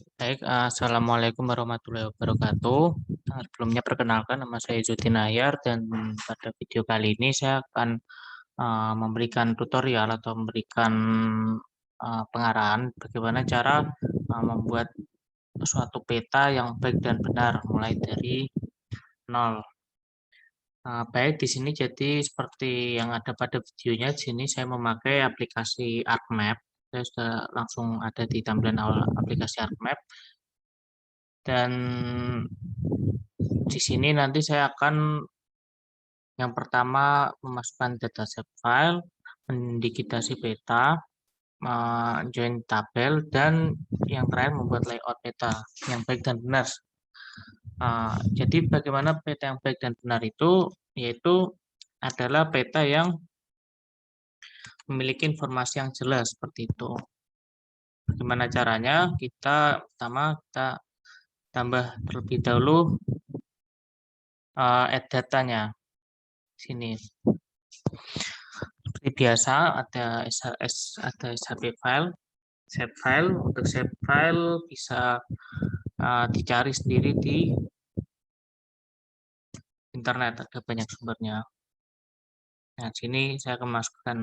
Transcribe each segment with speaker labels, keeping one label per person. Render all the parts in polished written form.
Speaker 1: Baik, Assalamualaikum warahmatullahi wabarakatuh. Sebelumnya perkenalkan nama saya Izzuddin Ahyar dan pada video kali ini saya akan memberikan tutorial atau memberikan pengarahan bagaimana cara membuat suatu peta yang baik dan benar mulai dari nol. Baik di sini jadi seperti yang ada pada videonya, di sini saya memakai aplikasi ArcMap. Saya sudah langsung ada di tampilan awal aplikasi ArcMap. Dan di sini nanti saya akan yang pertama memasukkan dataset file, mendigitasi peta, join tabel, dan yang terakhir membuat layout peta yang baik dan benar. Jadi bagaimana peta yang baik dan benar itu, yaitu adalah peta yang memiliki informasi yang jelas seperti itu. Bagaimana caranya? Pertama kita tambah terlebih dahulu add datanya. Sini seperti biasa ada SHP file, save file. Untuk save file bisa dicari sendiri di internet, ada banyak sumbernya. Nah, sini saya akan masukkan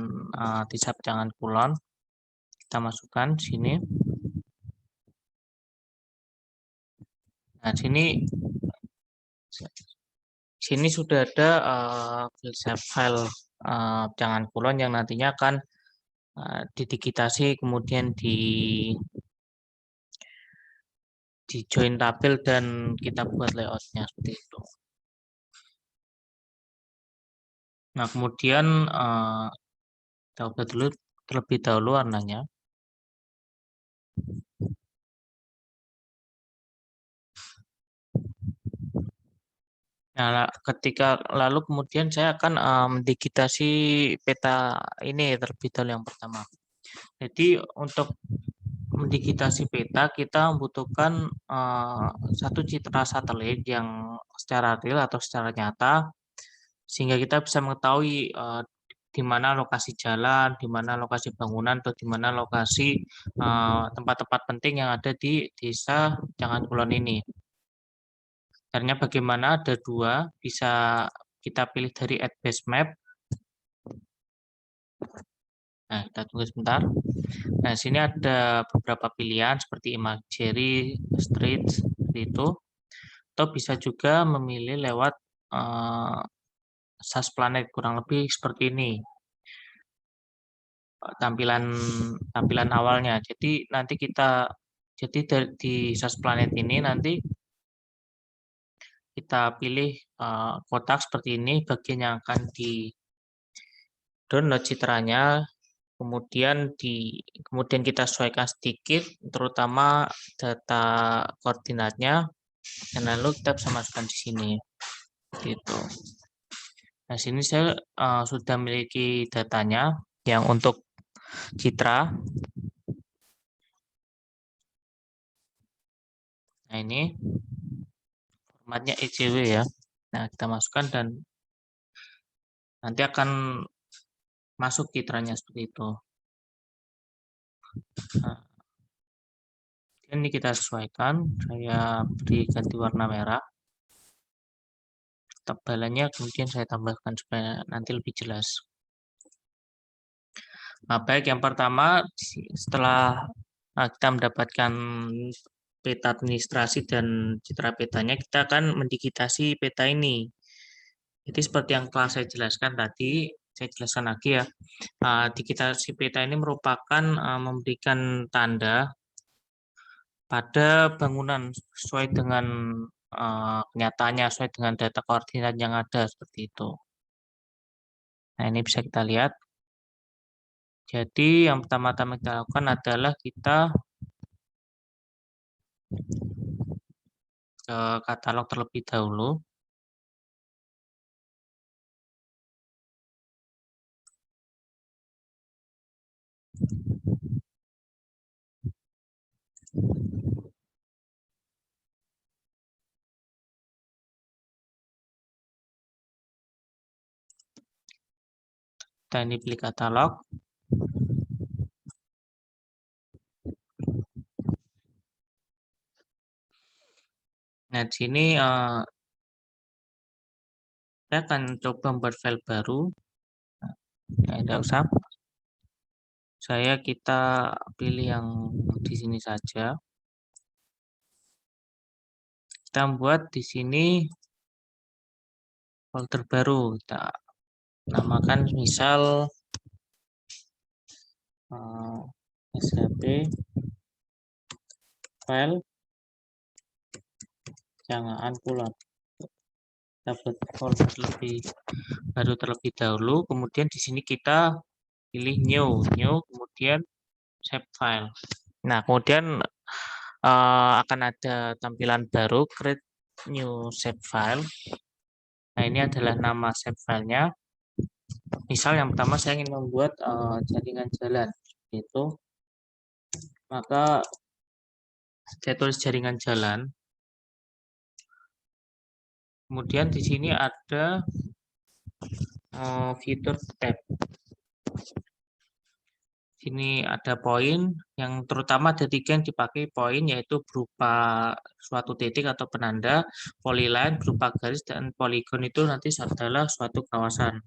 Speaker 1: di jangan kulon. Kita masukkan sini. Nah, sini sudah ada save file jangan kulon yang nantinya akan didigitasi kemudian di join tabel dan kita buat layoutnya seperti itu. Nah, kemudian kita ubah dulu terlebih dahulu warnanya. Nah, lalu kemudian saya akan mendigitasi peta ini terlebih dahulu yang pertama. Jadi untuk mendigitasi peta kita membutuhkan satu citra satelit yang secara real atau secara nyata sehingga kita bisa mengetahui di mana lokasi jalan, di mana lokasi bangunan, atau di mana lokasi tempat-tempat penting yang ada di desa Jangan Kulon ini. Caranya bagaimana? Ada dua, bisa kita pilih dari Add Base Map. Nah, kita tunggu sebentar. Nah, sini ada beberapa pilihan seperti Imagery, Street, seperti itu. Atau bisa juga memilih lewat SAS Planet, kurang lebih seperti ini tampilan awalnya. Jadi nanti di SAS Planet ini nanti kita pilih kotak seperti ini, bagian yang akan di download citranya, kemudian kita sesuaikan sedikit, terutama data koordinatnya, dan lalu kita bisa masukkan di sini, gitu. Nah, sini saya sudah memiliki datanya yang untuk citra. Nah, ini formatnya ECW ya. Nah, kita masukkan dan nanti akan masuk citranya seperti itu. Nah, ini kita sesuaikan. Saya beri ganti warna merah. Tebalannya kemudian saya tambahkan supaya nanti lebih jelas. Nah, baik yang pertama setelah kita mendapatkan peta administrasi dan citra petanya, kita akan mendigitasi peta ini. Jadi seperti yang telah saya jelaskan tadi, saya jelaskan lagi ya. Digitasi peta ini merupakan memberikan tanda pada bangunan sesuai dengan kenyataannya, sesuai dengan data koordinat yang ada seperti itu. Nah, ini bisa kita lihat. Jadi yang pertama-tama kita lakukan adalah kita ke katalog terlebih dahulu. Kita ini pilih katalog. Nah, di sini saya akan coba membuat file baru. Nah, tidak usah. Kita pilih yang di sini saja. Kita buat di sini folder baru. Kita namakan misal SHP file jangan pulang. Kita buat folder baru terlebih dahulu. Kemudian di sini kita pilih new, kemudian save file. Nah, kemudian akan ada tampilan baru create new save file. Nah, ini adalah nama save filenya. Misal yang pertama saya ingin membuat jaringan jalan, itu maka saya tulis jaringan jalan. Kemudian di sini ada fitur tab. Sini ada poin yang terutama ada 3 yang dipakai poin, yaitu berupa suatu titik atau penanda, polyline berupa garis, dan poligon itu nanti adalah suatu kawasan.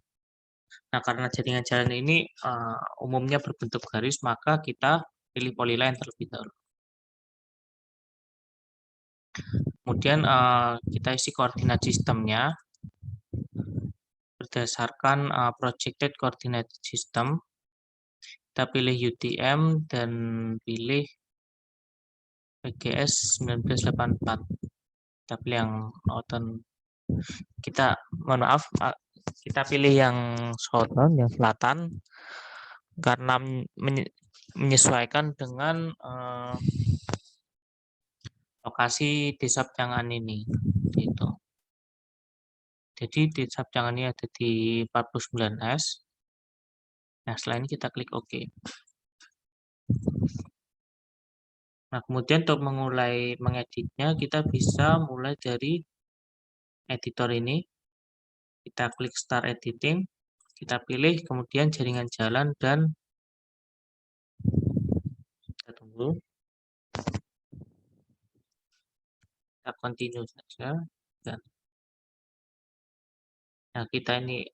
Speaker 1: Nah, karena jaringan jalan ini umumnya berbentuk garis, maka kita pilih polyline terlebih dahulu. Kemudian kita isi koordinat sistemnya berdasarkan projected coordinate system. Kita pilih UTM dan pilih PGS 1984. Kita pilih yang Northern. Mohon maaf, kita pilih yang Southern, yang selatan, karena menyesuaikan dengan lokasi desa Pjangan ini. Gitu. Jadi desa Pjangan ini ada di 49S. Nah, setelah ini kita klik OK. Nah, kemudian untuk mengeditnya, kita bisa mulai dari editor ini. Kita klik Start Editing. Kita pilih kemudian jaringan jalan dan kita tunggu. Kita continue saja. Dan nah, kita ini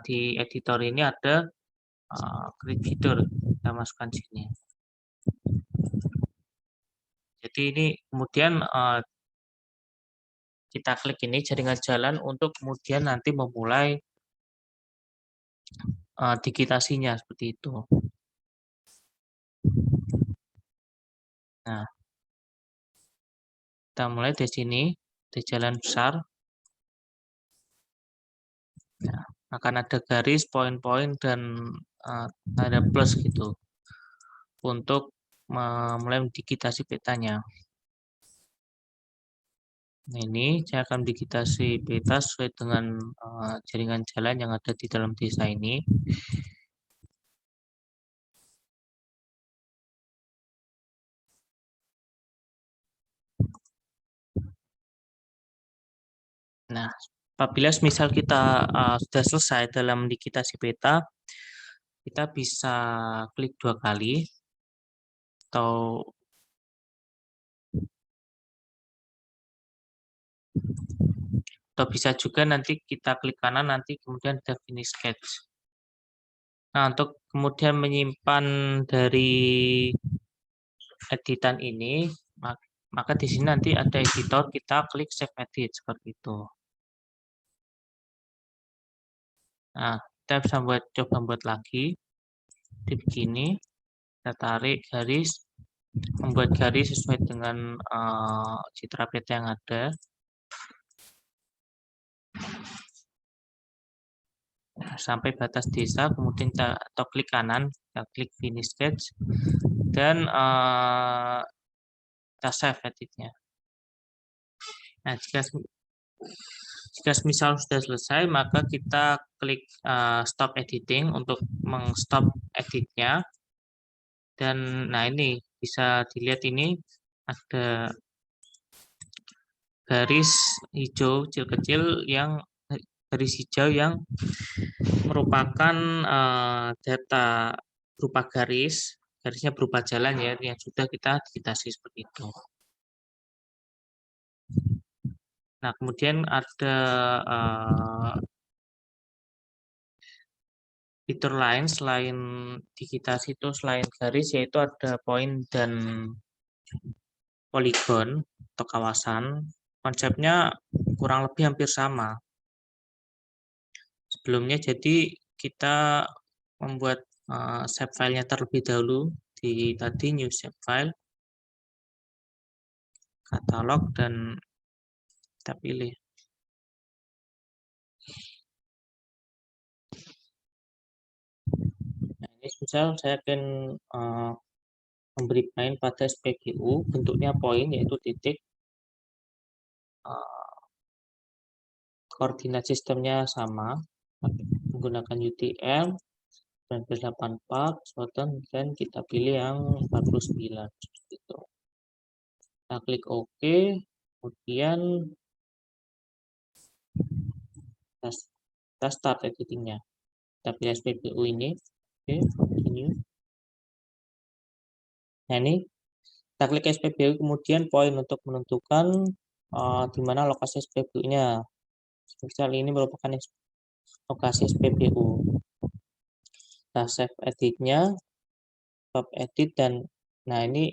Speaker 1: di editor ini ada create fitur. Kita masukkan sini. Jadi ini kemudian kita klik ini jaringan jalan untuk kemudian nanti memulai digitasinya seperti itu. Nah, kita mulai dari sini, di jalan besar. Nah, akan ada garis, poin-poin, dan ada plus gitu untuk mulai digitasi petanya. Nah, ini saya akan digitasi peta sesuai dengan jaringan jalan yang ada di dalam desa ini. Nah, apabila misal kita sudah selesai dalam digitasi peta, kita bisa klik 2 kali atau bisa juga nanti kita klik kanan, nanti kemudian ada finish sketch. Nah, untuk kemudian menyimpan dari editan ini, maka di sini nanti ada editor, kita klik save edit seperti itu. Nah, kita bisa coba buat lagi. Di begini, kita tarik garis, membuat garis sesuai dengan citra peta yang ada. Nah, sampai batas desa, kemudian kita klik kanan, kita klik finish sketch, dan kita save editnya. Nah, jika misal sudah selesai, maka kita klik stop editing untuk meng-stop editnya. Dan nah, ini bisa dilihat, ini ada garis hijau kecil-kecil yang merupakan data berupa garisnya berupa jalan ya, yang sudah kita digitasi seperti itu. Nah, kemudian ada fitur lain selain digitasi itu selain garis, yaitu ada poin dan poligon atau kawasan. Konsepnya kurang lebih hampir sama. Sebelumnya jadi kita membuat shape filenya terlebih dahulu di tadi new shape file, katalog, dan kita pilih. Nah, ini misal saya akan memberi poin pada SPBU, bentuknya poin yaitu titik, koordinat sistemnya sama menggunakan UTM 1984 Sloten, dan kita pilih yang 49 gitu. Kita klik OK, kemudian kita start editingnya. Kita pilih SPBU ini, oke, continue. Nah, ini kita klik SPBU, kemudian poin untuk menentukan di mana lokasi SPBU-nya. Misal ini merupakan lokasi SPBU. Kita save edit-nya, stop edit, dan nah ini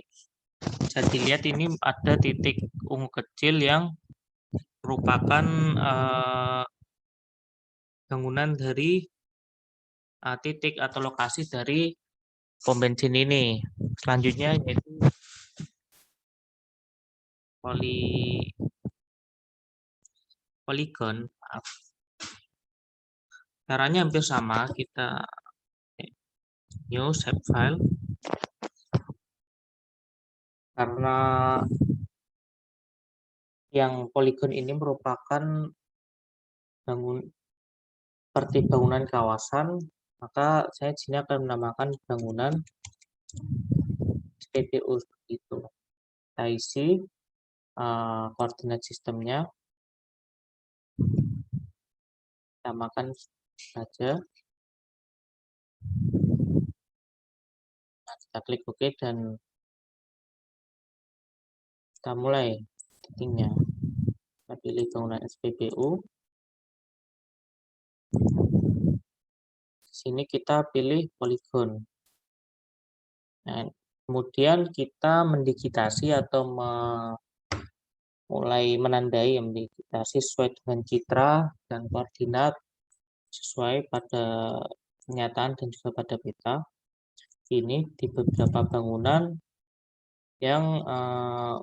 Speaker 1: bisa dilihat ini ada titik ungu kecil yang merupakan bangunan dari titik atau lokasi dari pom bensin ini. Selanjutnya yaitu poligon. Caranya hampir sama, kita new shape file. Karena yang poligon ini merupakan seperti bangunan kawasan, maka saya di sini akan menamakan bangunan SPBU itu. Kita isi koordinat sistemnya, samakan saja. Nah, kita klik OK dan kita mulai editingnya. Kita pilih bangunan SPBU. Di sini kita pilih poligon. Nah, kemudian kita mendigitasi atau mulai menandai mendigitasi sesuai dengan citra dan koordinat sesuai pada kenyataan dan juga pada peta. Ini di beberapa bangunan yang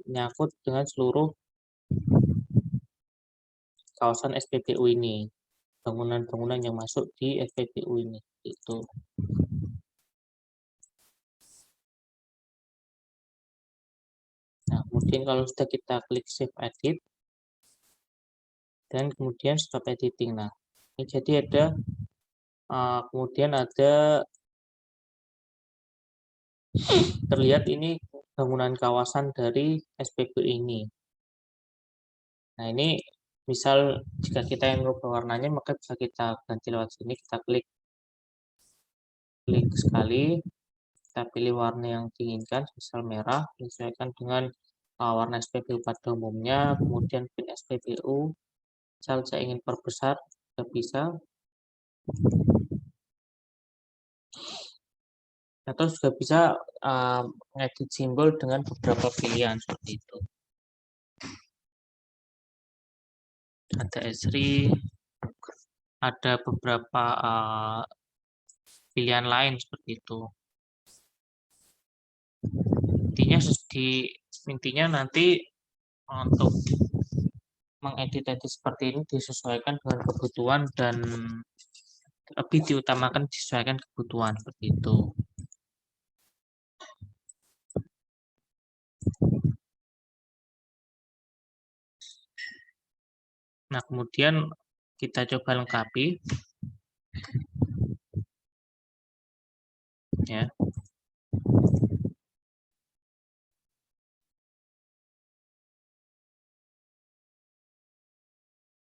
Speaker 1: menyangkut dengan seluruh kawasan SPBU ini, bangunan-bangunan yang masuk di SPBU ini itu. Nah, kemudian kalau sudah kita klik save edit dan kemudian stop editing. Nah, ini jadi ada kemudian ada terlihat ini bangunan kawasan dari SPBU ini. Nah, ini misal jika kita yang merubah warnanya, maka bisa kita ganti lewat sini. Kita klik sekali, kita pilih warna yang diinginkan, misal merah, menyesuaikan dengan warna SPBU pada umumnya. Kemudian pin SPBU, misal saya ingin perbesar, juga bisa. Atau juga bisa mengedit simbol dengan beberapa pilihan seperti itu. Ada Esri, ada beberapa pilihan lain seperti itu. Intinya nanti untuk mengedit-edit seperti ini disesuaikan dengan kebutuhan dan lebih diutamakan disesuaikan kebutuhan seperti itu. Nah, kemudian kita coba lengkapi. Ya.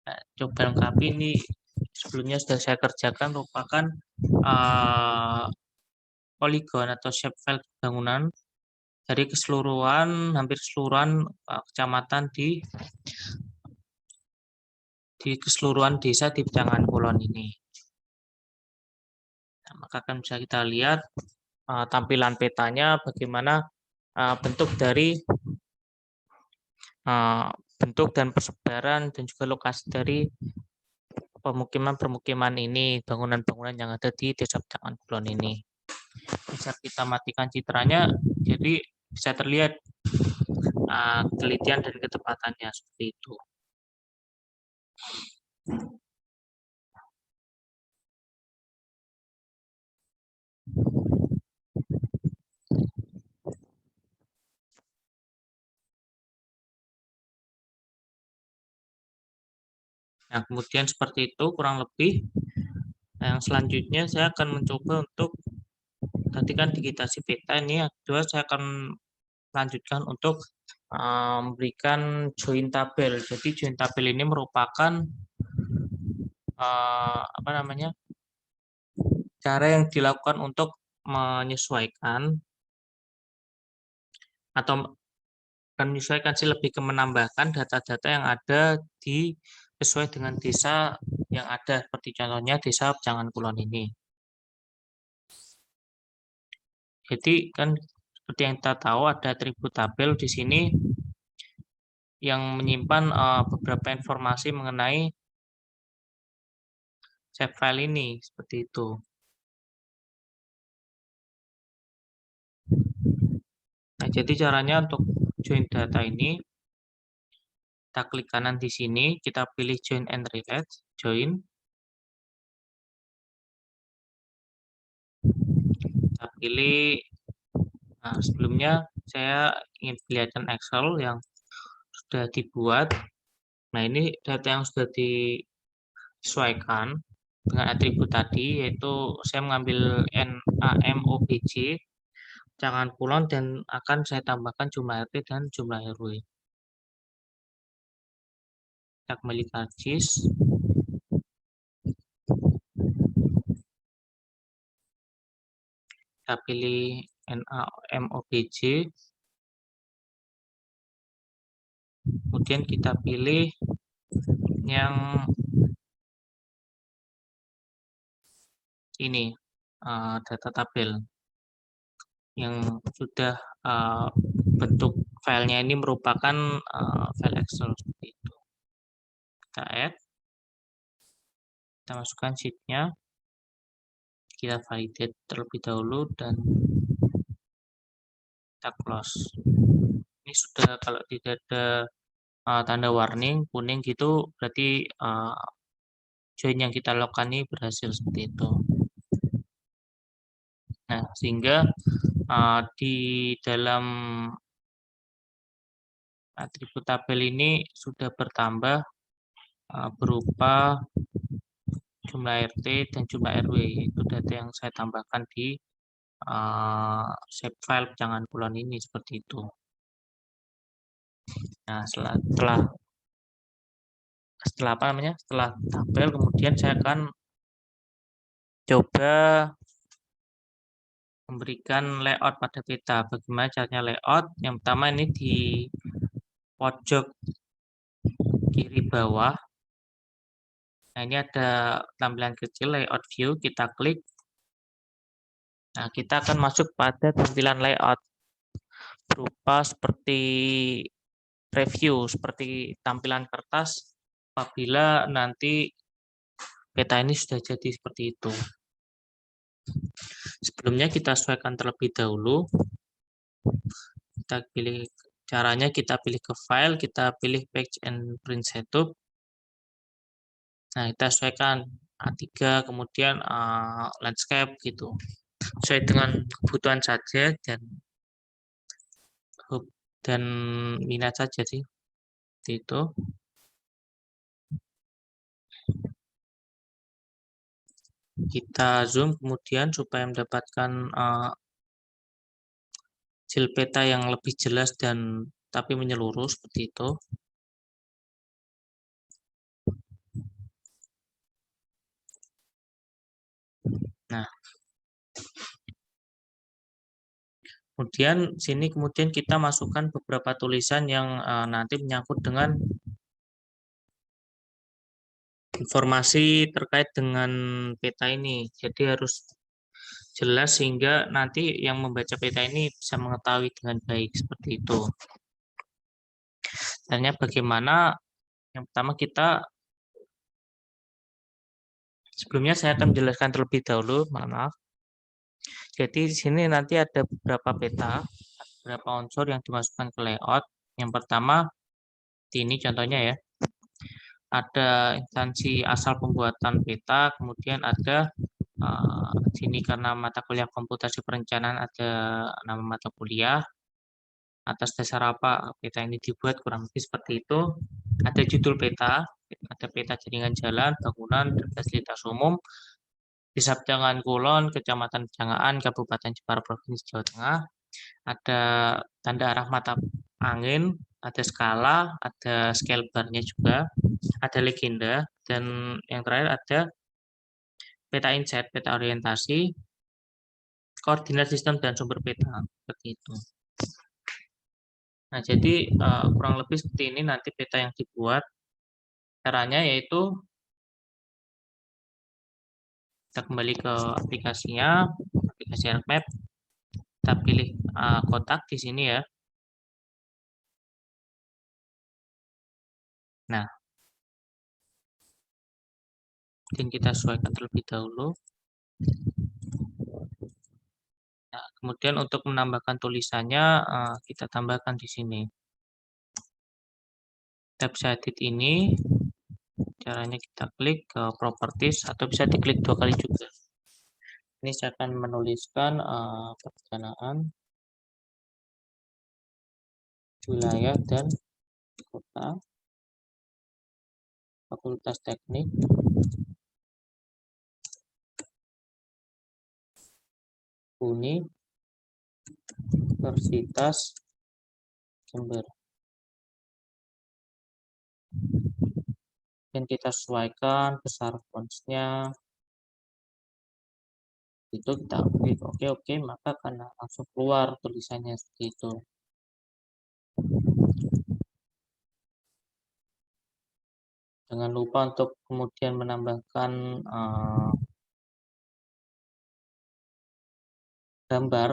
Speaker 1: Nah, coba lengkapi ini sebelumnya sudah saya kerjakan, merupakan poligon atau shape file bangunan dari keseluruhan hampir keseluruhan kecamatan di di keseluruhan desa di Jangan Kulon ini. Nah, maka kan bisa kita lihat tampilan petanya bagaimana bentuk dari bentuk dan persebaran dan juga lokasi dari pemukiman-pemukiman ini, bangunan-bangunan yang ada di Desa Jangan Kulon ini. Bisa kita matikan citranya, jadi bisa terlihat telitian dan ketepatannya seperti itu. Nah, kemudian seperti itu kurang lebih. Nah, yang selanjutnya saya akan mencoba untuk tadi kan digitasi peta, ini yang kedua saya akan lanjutkan untuk memberikan join tabel. Jadi join tabel ini merupakan apa namanya, cara yang dilakukan untuk menyesuaikan atau menyesuaikan sih lebih ke menambahkan data-data yang ada di sesuai dengan desa yang ada, seperti contohnya desa Jangan Kulon ini. Jadi kan seperti yang kita tahu ada atribut tabel di sini yang menyimpan beberapa informasi mengenai save file ini seperti itu. Nah, jadi caranya untuk join data ini, kita klik kanan di sini, kita pilih join and relate, join. Kita pilih, nah sebelumnya saya ingin perlihatkan Excel yang sudah dibuat. Nah, ini data yang sudah disesuaikan dengan atribut tadi, yaitu saya mengambil NAMOBJ, Jangan Kulon, dan akan saya tambahkan jumlah RT dan jumlah RW. Kita kembali ke ArcGIS. Kita pilih NAMOBJ. Kemudian kita pilih yang ini, data tabel yang sudah bentuk filenya ini merupakan file Excel seperti itu. Kita add, kita masukkan sheet-nya, kita validate terlebih dahulu, dan kita close. Ini sudah, kalau tidak ada tanda warning kuning gitu, berarti join yang kita lakukan ini berhasil seperti itu. Nah, sehingga di dalam atribut tabel ini sudah bertambah berupa jumlah RT dan jumlah RW, itu data yang saya tambahkan di save file Jangan Kulon ini seperti itu. Nah, setelah apa namanya, setelah tabel, kemudian saya akan coba memberikan layout pada peta. Bagaimana caranya layout? Yang pertama ini di pojok kiri bawah. Nah, ini ada tampilan kecil layout view, kita klik. Nah, kita akan masuk pada tampilan layout berupa seperti preview, seperti tampilan kertas apabila nanti peta ini sudah jadi seperti itu. Sebelumnya kita sesuaikan terlebih dahulu. Kita pilih caranya, kita pilih ke file, kita pilih page and print setup. Nah, kita sesuaikan A3, kemudian landscape gitu. Sesuai dengan kebutuhan saja dan minat saja sih. Seperti itu. Kita zoom kemudian supaya mendapatkan hasil peta yang lebih jelas dan tapi menyeluruh seperti itu. Nah, kemudian sini kemudian kita masukkan beberapa tulisan yang nanti menyangkut dengan informasi terkait dengan peta ini. Jadi harus jelas sehingga nanti yang membaca peta ini bisa mengetahui dengan baik seperti itu. Caranya bagaimana? Yang pertama sebelumnya saya akan menjelaskan terlebih dahulu, mohon maaf. Jadi di sini nanti ada beberapa peta, beberapa unsur yang dimasukkan ke layout. Yang pertama, ini contohnya ya, ada instansi asal pembuatan peta, kemudian ada sini karena mata kuliah komputasi perencanaan ada nama mata kuliah, atas dasar apa peta ini dibuat kurang lebih seperti itu. Ada judul peta, ada peta jaringan jalan, bangunan, dan fasilitas umum, Desa Pejangan Kulon, Kecamatan Pejangan, Kabupaten Jepara, Provinsi Jawa Tengah. Ada tanda arah mata angin, ada skala, ada scale bar-nya juga, ada legenda, dan yang terakhir ada peta insight, peta orientasi, koordinat sistem dan sumber peta, seperti itu. Nah, jadi kurang lebih seperti ini nanti peta yang dibuat. Caranya yaitu kita kembali ke aplikasinya, aplikasi ArcMap. Kita pilih kotak di sini ya. Nah, dan kita sesuaikan terlebih dahulu. Nah, kemudian untuk menambahkan tulisannya kita tambahkan di sini. Kita bisa edit ini. Caranya kita klik ke properties atau bisa diklik 2 kali juga. Ini saya akan menuliskan perencanaan wilayah dan kota, Fakultas Teknik, Universitas Jember. Dan kita sesuaikan besar fontsnya. Itu kita klik oke, maka akan langsung keluar tulisannya seperti itu. Jangan lupa untuk kemudian menambahkan gambar,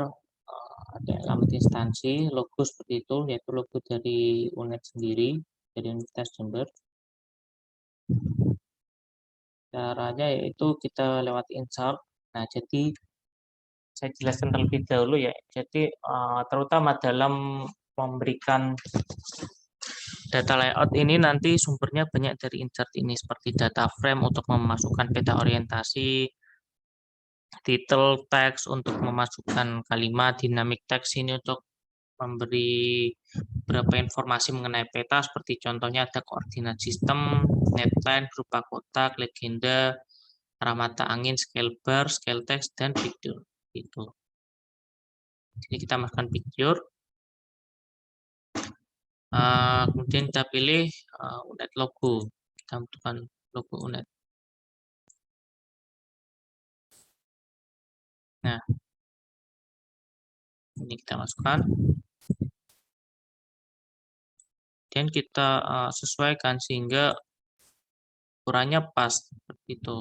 Speaker 1: ada alamat instansi, logo seperti itu, yaitu logo dari UNED sendiri, dari Universitas Jember. Caranya yaitu kita lewat insert. Nah, jadi saya jelaskan terlebih dahulu ya. Jadi terutama dalam memberikan data layout ini nanti sumbernya banyak dari insert ini seperti data frame untuk memasukkan peta orientasi, title teks untuk memasukkan kalimat, dynamic text ini untuk memberi beberapa informasi mengenai peta seperti contohnya ada koordinat sistem, netline berupa kotak, legenda, arah mata angin, scale bar, scale text, dan picture. Itu. Jadi kita masukkan picture. Kemudian kita pilih UNED logo. Kita masukkan logo UNED. Nah, ini kita masukkan. Dan kita sesuaikan sehingga ukurannya pas seperti itu.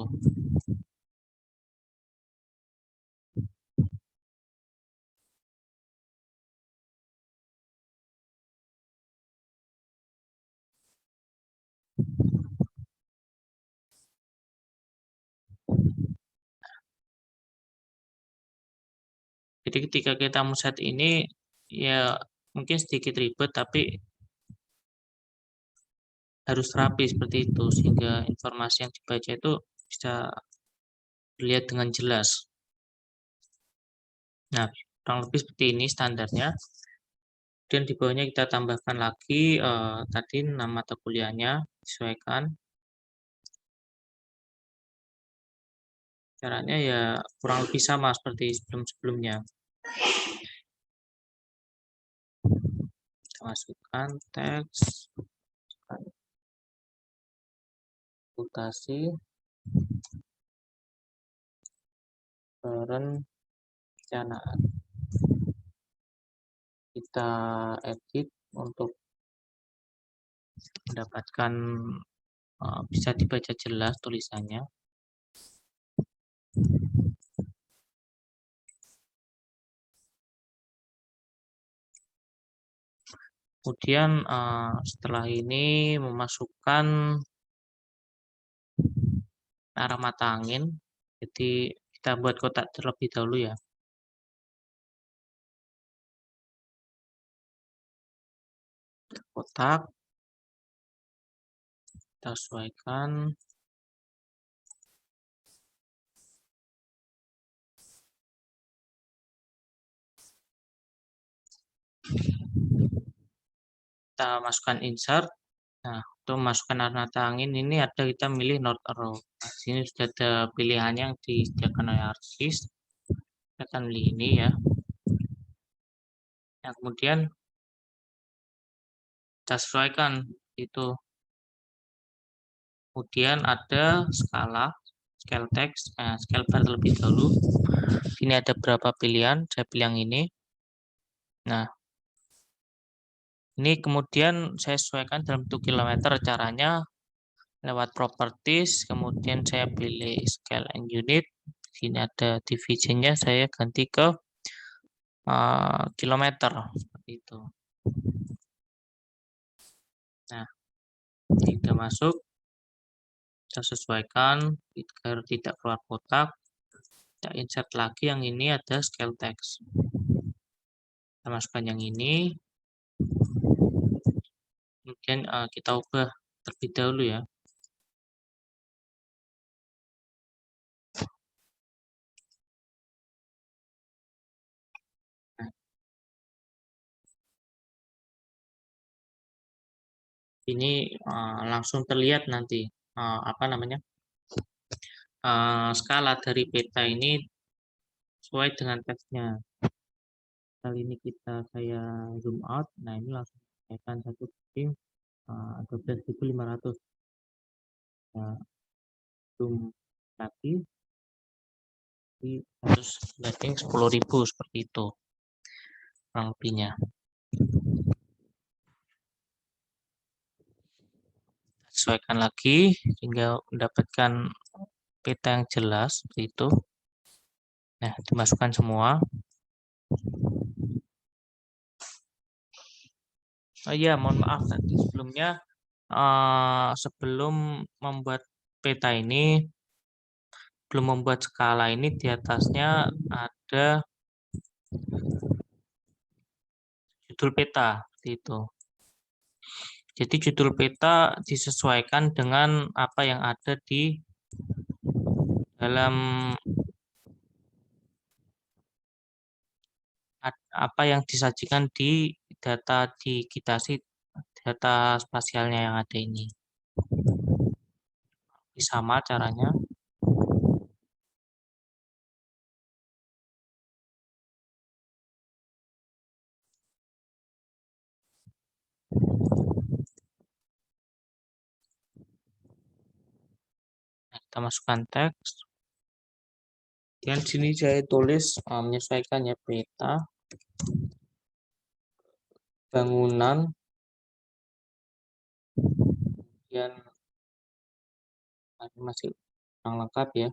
Speaker 1: Jadi ketika kita men-set ini ya mungkin sedikit ribet tapi harus rapi seperti itu sehingga informasi yang dibaca itu bisa dilihat dengan jelas. Nah, kurang lebih seperti ini standarnya. Dan di bawahnya kita tambahkan lagi tadi nama mata kuliahnya, sesuaikan. Caranya ya kurang lebih sama seperti sebelum-sebelumnya. Kita masukkan teks, mutasi, perencanaan. Kita edit untuk mendapatkan bisa dibaca jelas tulisannya. Kemudian setelah ini memasukkan arah mata angin. Jadi kita buat kotak terlebih dahulu ya. Kotak kita sesuaikan. Kita masukkan insert. Nah, untuk masukkan arah mata angin ini ada kita milih North Arrow. Nah, sini sudah ada pilihannya yang disediakan oleh artis. Kita akan pilih ini ya. Nah, kemudian kita sesuaikan itu. Kemudian ada skala, scale text, scale bar terlebih dahulu. Ini ada berapa pilihan, saya pilih yang ini. Nah, ini kemudian saya sesuaikan dalam bentuk kilometer. Caranya lewat properties, kemudian saya pilih scale and unit. Sini ada divisionnya, saya ganti ke kilometer seperti itu. Nah, kita masuk, kita sesuaikan agar tidak keluar kotak. Kita insert lagi yang ini ada scale text. Kita masukkan yang ini. Kemudian kita ubah terlebih dahulu ya. Nah, ini langsung terlihat nanti apa namanya skala dari peta ini sesuai dengan teksnya. Kali ini saya zoom out. Nah, ini langsung akan 12.500. Nah, zoom lagi di 10.000 seperti itu kurang lebihnya. Sesuaikan lagi hingga mendapatkan peta yang jelas seperti itu. Nah, dimasukkan semua. Oh iya, mohon maaf tadi sebelumnya sebelum membuat peta ini, belum membuat skala ini, di atasnya ada judul peta seperti itu. Jadi judul peta disesuaikan dengan apa yang ada di dalam apa yang disajikan di data digitasi, data spasialnya yang ada ini. Ini sama caranya. Nah, kita masukkan teks. Dan sini saya tulis menyesuaikan ya peta bangunan, kemudian masih kurang lengkap ya,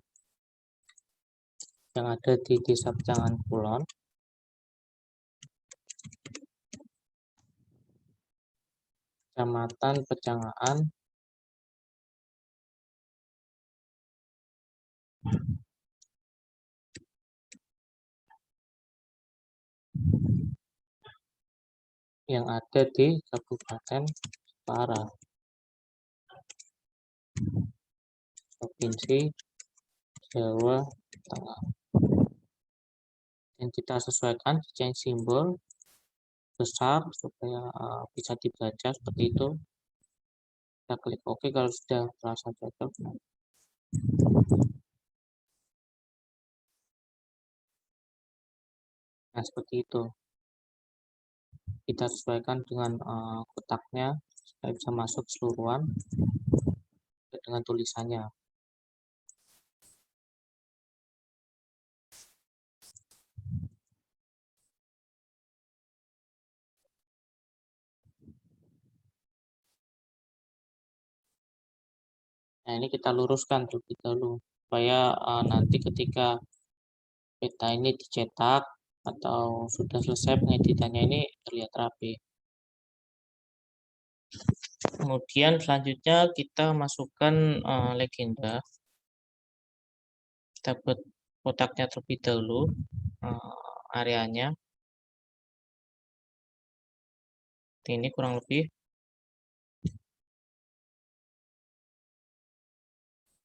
Speaker 1: yang ada di Desa Pecangan Kulon, Kecamatan Pecangaan, yang ada di Kabupaten Jepara, Provinsi Jawa Tengah. Dan kita sesuaikan change simbol besar supaya bisa dibaca seperti itu. Kita klik OK kalau sudah terasa cocok. Nah, seperti itu. Kita sesuaikan dengan kotaknya supaya bisa masuk keseluruhan dengan tulisannya. Nah, ini kita luruskan terlebih dahulu supaya nanti ketika peta ini dicetak atau sudah selesai pengeditannya ini terlihat rapi. Kemudian selanjutnya kita masukkan legenda. Kita buat kotaknya terlebih dahulu, areanya. Ini kurang lebih.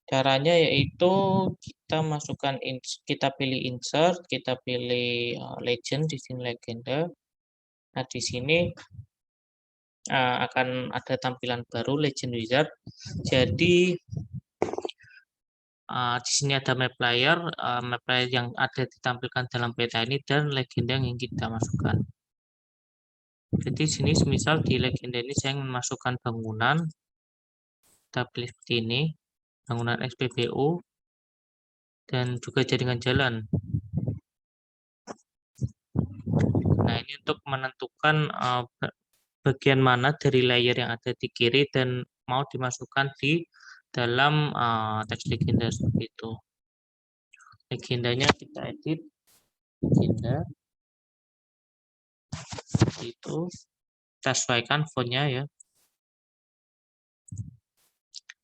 Speaker 1: Caranya yaitu kita masukkan, kita pilih insert, kita pilih legend, di sini legenda. Nah, di sini akan ada tampilan baru legend wizard. Jadi di sini ada map player yang ada ditampilkan dalam peta ini dan legenda yang ingin kita masukkan. Jadi sini misal di legenda ini saya ingin masukkan bangunan, kita pilih seperti ini, bangunan SPBU dan juga jaringan jalan. Nah, ini untuk menentukan bagian mana dari layer yang ada di kiri dan mau dimasukkan di dalam teks legenda seperti itu. Legendanya kita edit, legenda itu kita sesuaikan fontnya ya,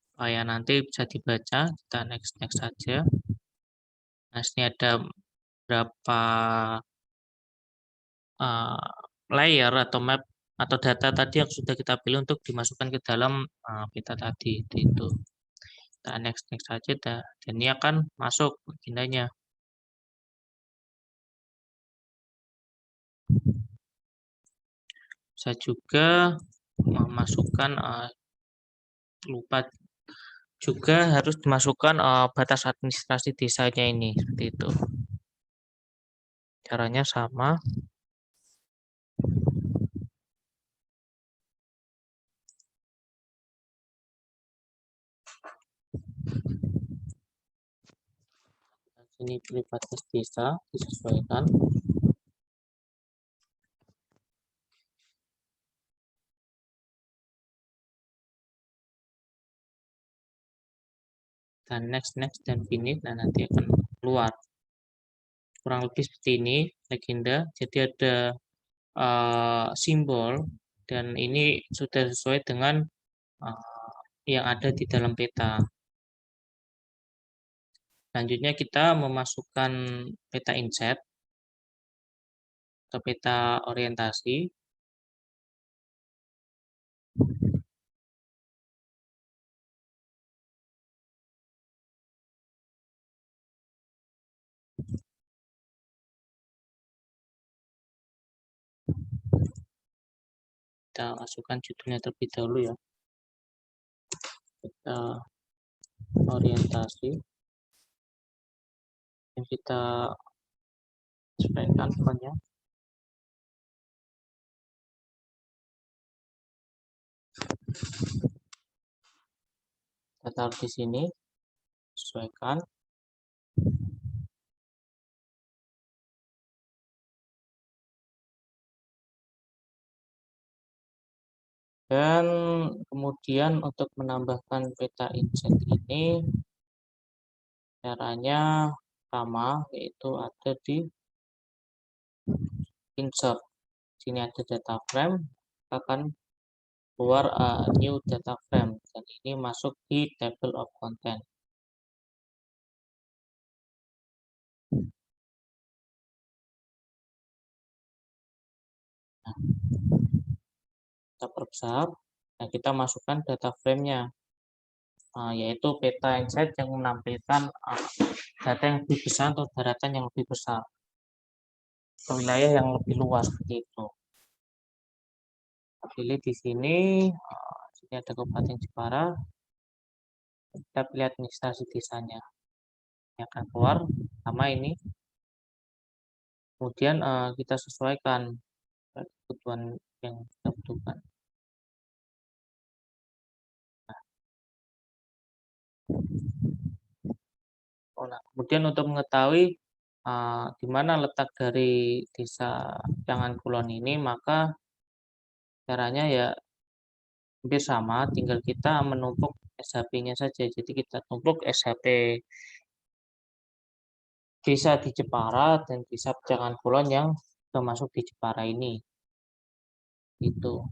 Speaker 1: supaya nanti bisa dibaca. Kita next saja. Nah, sini ada berapa layer atau map atau data tadi yang sudah kita pilih untuk dimasukkan ke dalam peta tadi itu. Kita next saja dan ini akan masuk legendanya. Saya juga memasukkan lupa juga harus dimasukkan batas administrasi desanya ini seperti itu. Caranya sama. Ini pilih batas desa, disesuaikan. Dan next dan finish. Nah, nanti akan keluar kurang lebih seperti ini legenda. Jadi ada simbol dan ini sudah sesuai dengan yang ada di dalam peta. Selanjutnya kita memasukkan peta inset atau peta orientasi. Kita masukkan judulnya terlebih dahulu ya. Peta orientasi. Yang kita sesuaikan fontnya. Kita taruh di sini, sesuaikan. Dan kemudian untuk menambahkan peta inset ini caranya sama, yaitu ada di insert. Sini ada data frame, akan keluar new data frame dan ini masuk di table of content. Nah, kita perbesar. Nah, kita masukkan data frame-nya, yaitu peta insight yang menampilkan data yang lebih besar atau daratan yang lebih besar, ke wilayah yang lebih luas seperti itu. Kita pilih di sini, sini ada Kabupaten Jepara. Kita lihat administrasi desanya yang akan keluar sama ini. Kemudian kita sesuaikan kebutuhan yang kita butuhkan. Nah, kemudian untuk mengetahui di mana letak dari desa Jangan Kulon ini, maka caranya ya hampir sama, tinggal kita menumpuk SHP-nya saja. Jadi kita tumpuk SHP bisa di Jepara dan bisa jangan kulon yang termasuk di Jepara ini. Itu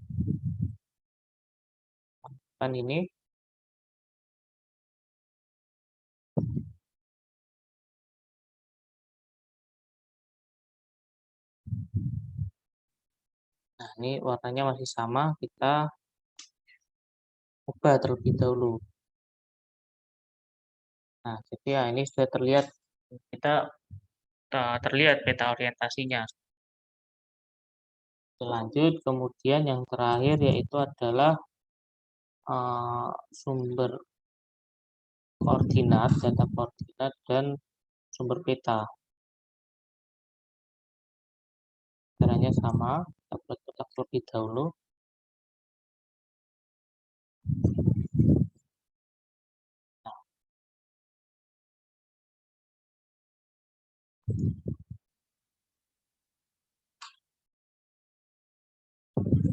Speaker 1: kan ini. Nah, ini warnanya masih sama, kita ubah terlebih dahulu. Nah, jadi ya ini sudah terlihat, kita terlihat peta orientasinya. Lanjut, kemudian yang terakhir yaitu adalah sumber koordinat, data koordinat, dan sumber peta. Caranya sama, kita buat peta terlebih dahulu.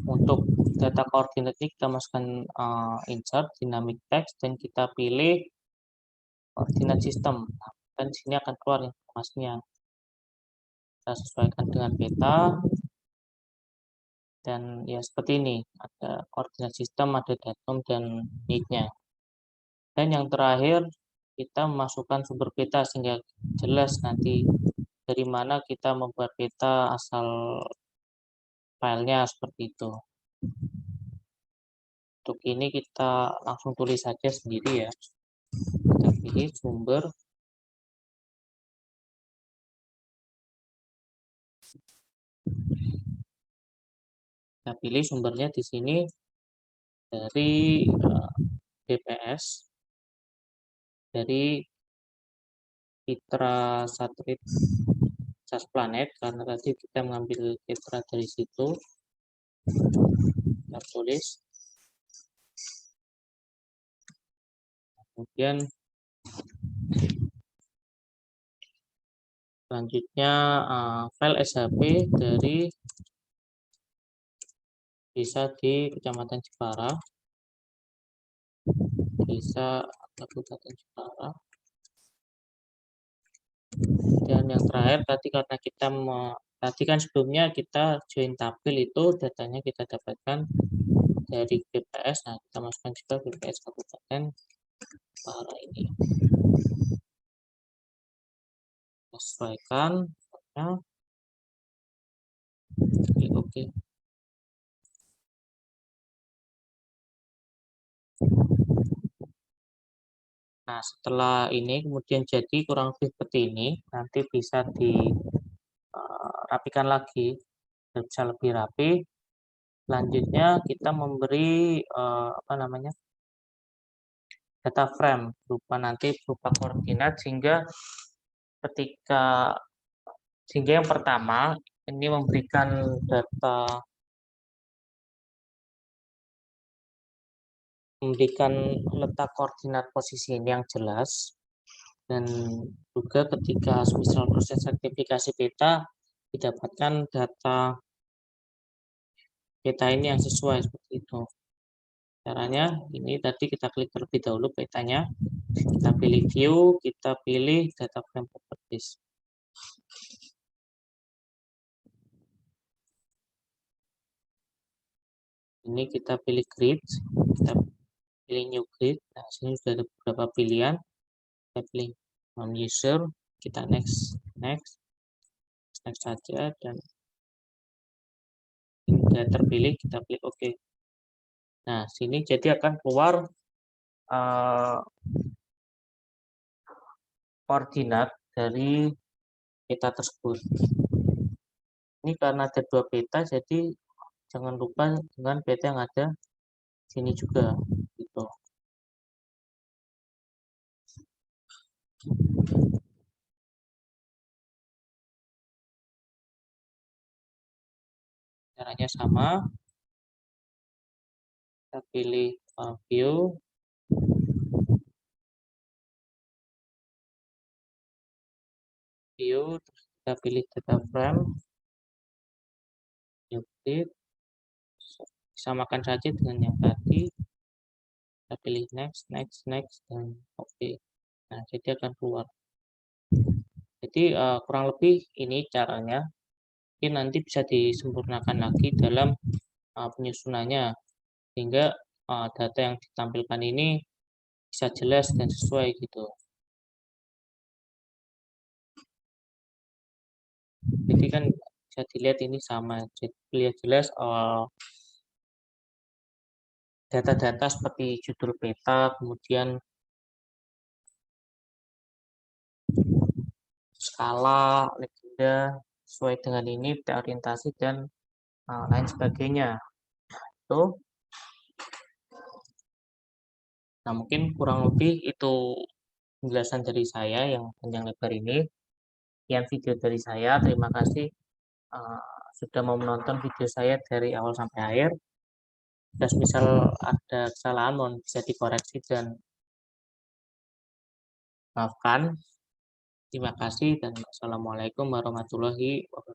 Speaker 1: Untuk data koordinat ini kita masukkan insert dynamic text dan kita pilih koordinat sistem. Nah, dan di sini akan keluar informasinya. Kita sesuaikan dengan peta dan ya seperti ini, ada koordinat sistem, ada datum dan menitnya. Dan yang terakhir kita memasukkan sumber peta sehingga jelas nanti dari mana kita membuat peta asal filenya seperti itu. Untuk ini kita langsung tulis saja sendiri ya. Kita pilih sumber. Kita pilih sumbernya di sini dari BPS, dari Citra Satelit Cas Planet, karena tadi kita mengambil citra dari situ. Kita tulis. Kemudian selanjutnya file SHP dari bisa di Kecamatan Jepara, bisa Kabupaten Jepara. Dan yang terakhir tadi karena kita tadi kan sebelumnya kita join tabel itu datanya kita dapatkan dari BPS. Nah, kita masukkan juga BPS Kabupaten Jepara ini. Sesuaikan. Oke. Nah, setelah ini kemudian jadi kurang lebih seperti ini, nanti bisa dirapikan lagi, bisa lebih rapi. Selanjutnya kita memberi apa namanya, data frame berupa nanti berupa koordinat sehingga yang pertama ini memberikan letak koordinat posisi ini yang jelas, dan juga ketika misal proses sertifikasi peta didapatkan data peta ini yang sesuai seperti itu. Caranya ini tadi kita klik terlebih dahulu petanya, kita pilih view, kita pilih data frame properties. Ini kita pilih grid, kita pilih new grid. Nah, sini sudah ada beberapa pilihan. Kita pilih non user, kita next saja, dan ini sudah terpilih, kita pilih OK. Nah, sini jadi akan keluar koordinat dari peta tersebut. Ini karena ada dua peta, jadi jangan lupa dengan peta yang ada sini juga, gitu. Caranya sama, kita pilih view, terus kita pilih data frame, new grid, samakan saja dengan yang tadi. Kita pilih next, next, next, dan oke. Nah, jadi akan keluar. Jadi kurang lebih ini caranya. Mungkin nanti bisa disempurnakan lagi dalam penyusunannya, sehingga data yang ditampilkan ini bisa jelas dan sesuai gitu. Jadi kan bisa dilihat ini sama, jadi lihat jelas data-data seperti judul peta, kemudian skala, legenda, sesuai dengan ini, peta orientasi, dan lain sebagainya. Tuh. Nah, mungkin kurang lebih itu penjelasan dari saya yang panjang lebar ini. Sekian video dari saya. Terima kasih sudah mau menonton video saya dari awal sampai akhir. Dan misal ada kesalahan, mohon bisa dikoreksi dan maafkan. Terima kasih dan wassalamualaikum warahmatullahi wabarakatuh.